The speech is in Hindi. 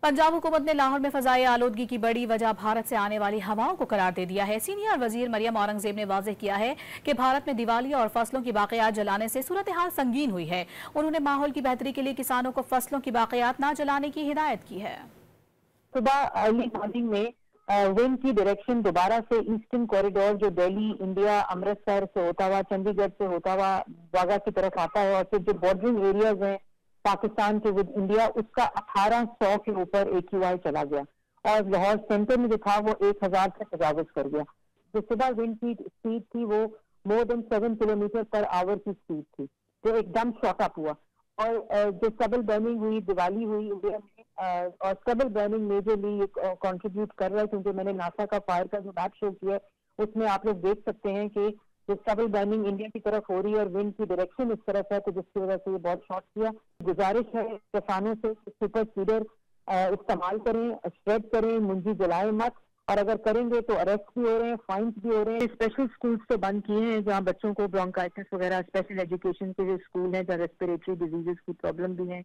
पंजाब हुकूमत ने लाहौर में फजाई आलूदगी की बड़ी वजह भारत से आने वाली हवाओं को करार दे दिया है। सीनियर वजीर मरियम औरंगजेब ने वाज़ेह किया है कि भारत में दिवालिया और फसलों की बाक़ियात जलाने से सूरत हाल संगीन हुई है। उन्होंने माहौल की बेहतरी के लिए किसानों को फसलों की बाक़ियात न जलाने की हिदायत की है। सुबह अर्ली मॉर्निंग में विंड की डायरेक्शन दोबारा से ईस्टर्न कॉरिडोर जो दिल्ली, इंडिया, अमृतसर से होता हुआ, चंडीगढ़ से होता हुआ वाघा की तरफ आता है और फिर जो बॉर्डरिंग एरियाज हैं पाकिस्तान के विद इंडिया, उसका 1800 के ऊपर AQI चला गया और लाहौर सेंटर में जो था वो 1000 से तजावुज कर गया। जो सुबह विंड की स्पीड थी वो more than 7 kilometre per hour की स्पीड थी, जो एकदम शॉट अप हुआ। और जो स्टबल बर्निंग हुई, दिवाली हुई इंडिया में, और स्टबल बर्निंग मेजरली कंट्रीब्यूट कर रहा है क्योंकि मैंने नासा का फायर का जो मैप शो किया है उसमें आप लोग देख सकते हैं कि जो स्टबल बर्निंग इंडिया की तरफ हो रही है और विंड की डायरेक्शन इस तरफ है, तो जिसकी वजह से ये बहुत शॉर्ट किया। गुजारिश है किसानों से सुपर सीडर इस्तेमाल करें, स्प्रेड करें, मुंजी जलाएं मत, और अगर करेंगे तो अरेस्ट भी हो रहे हैं, फाइन्स भी हो रहे हैं। स्पेशल स्कूल्स तो बंद किए हैं जहाँ बच्चों को ब्रोंकाइटिस वगैरह, स्पेशल एजुकेशन के जो स्कूल हैं जहाँ रेस्पिरेटरी डिजीजेस की प्रॉब्लम भी है